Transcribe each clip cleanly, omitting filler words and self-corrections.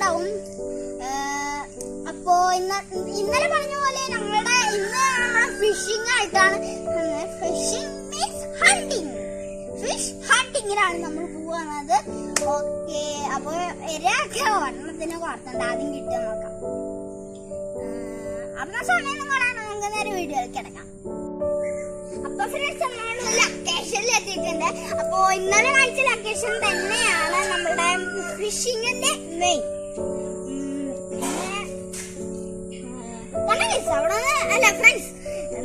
കണ്ടിട്ടുണ്ടാവും. അപ്പോ ഇന്നലെ പറഞ്ഞ പോലെ ഇന്ന് ഫിഷിംഗ് ആയിട്ടാണ്. Fishing means hunting. ഫിഷ് ഹണ്ടിങ്ങിനാണ് നമ്മൾ പോകുന്നത്. ഓക്കെ, അപ്പൊ ഇരയൊക്കെ ഒരെണ്ണത്തിന് വളർത്തണ്ട, ആദ്യം കിട്ടുക നോക്കാം. അപ്പൊ സമയം നിങ്ങളാണ്, നമുക്ക് നേരെ വീഡിയോയിലേക്ക് കിടക്കാം. അപ്പൊ ഫ്രണ്ട്സ്, നമ്മൾ ലൊക്കേഷനിൽ എത്തിയിട്ടുണ്ട്. അപ്പൊ ഇന്നലെ കാണിച്ച ലൊക്കേഷൻ തന്നെയാണ് നമ്മുടെ ഫിഷിങ്ങിന്റെ മെയിൻ. അവിടെ അല്ല ഫ്രണ്ട്സ്,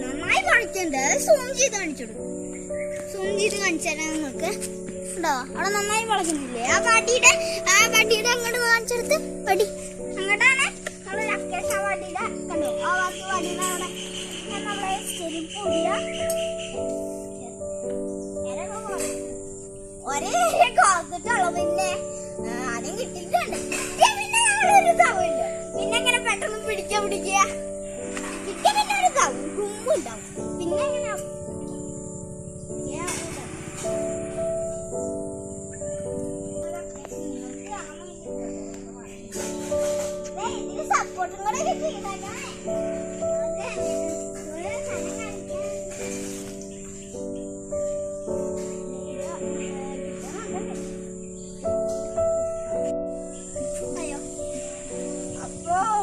നന്നായി കാണിച്ചിട്ടുണ്ട്. സൂം ചെയ്ത് കാണിച്ചിടും. സൂം ചെയ്ത് കാണിച്ചാൽ നിങ്ങൾക്ക് ഉണ്ടോ, അവിടെ നന്നായി വളക്കുന്നില്ലേ? ആ വടിയുടെ അങ്ങോട്ട് കാണിച്ചെടുത്ത് വടി അങ്ങോട്ടാണ് നമ്മൾ ലൊക്കേഷൻ. ആ വടിയുടെ കണ്ടോ, ആ വടിയുടെ അവിടെ നമ്മളെ ചെരുപ്പില്ല ഒരേ കാത്തിട്ടുള്ളൂ. പിന്നെ ആദ്യം കിട്ടിയിട്ടുണ്ട്. പിന്നെ നമ്മളൊരു തവില്ല, പിന്നെ എങ്ങനെ പെട്ടെന്ന് പിടിക്കുക കിട്ടിയ പിന്നെ ഒരു തവും കുമ്പുണ്ടാവും. പിന്നെ എങ്ങനെ ഇതിന് സപ്പോർട്ടും കൂടെ കിട്ടിയില്ല.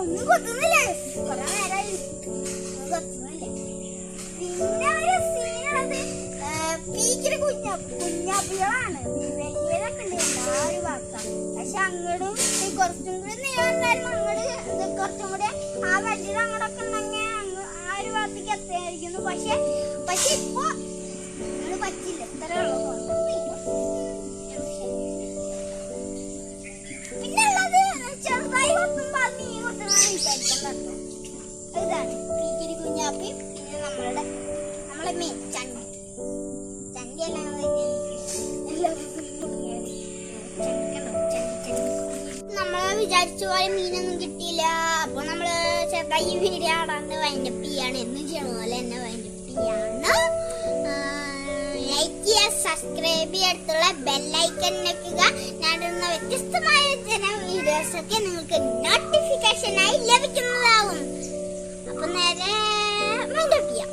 ഒന്നും കൊത്തുന്നില്ലേ, കൊറേ നേരമായി കൊത്തുന്നില്ല. പിന്നെ ഒരു സീനുള്ളത് പീക്കിന് കുഞ്ഞാപ്പികളാണ്. വലിയതൊക്കെ ഉണ്ട് എല്ലാവരും വാക്കാം. പക്ഷെ അങ്ങോട്ടും കുറച്ചും കൂടി നീളണ്ടായിരുന്നു. അങ്ങോട്ട് കുറച്ചും കൂടി ആ വണ്ടിയുടെ അങ്ങോട്ടൊക്കെ ഉണ്ടെങ്കിൽ ആ ഒരു ഭാഗത്തേക്ക് എത്തായിരിക്കുന്നു. പക്ഷെ ഇപ്പൊ അത് പറ്റില്ല. ഇത്ര പിന്നെ ഉള്ളത് ചെറുതായി കൊത്തുമ്പോ അത് നീ കൊത്തുന്ന വിചാരിക്കാൻ. ഇതാണ് പീക്കിരി കുഞ്ഞാപ്പി. പിന്നെ നമ്മളെ മീൻ ചണ്ടി എല്ലാം നമ്മള് വിചാരിച്ച പോലെ മീനൊന്നും കിട്ടിയില്ല. അപ്പൊ നമ്മള് ചെറുതായി വീഡിയോ ആടാണ്ട് വൈൻഡപ്പ് ചെയ്യാണ്. എന്നും ചെയ്യണ പോലെ തന്നെ വൈൻഡപ്പ് ചെയ്യാണ്. ലൈക്ക് ചെയ്യുക, സബ്സ്ക്രൈബ് ചെയ്തിട്ടുള്ള ബെല്ലൈക്കൺ ഞെക്കുക. ഞാനിടുന്ന വ്യത്യസ്തമായ വീഡിയോസ് ഒക്കെ നിങ്ങൾക്ക് നോട്ടിഫിക്കേഷനായി ലഭിക്കുന്നതാവും. അപ്പൊ നേരെ വൈൻഡപ്പ് ചെയ്യാം.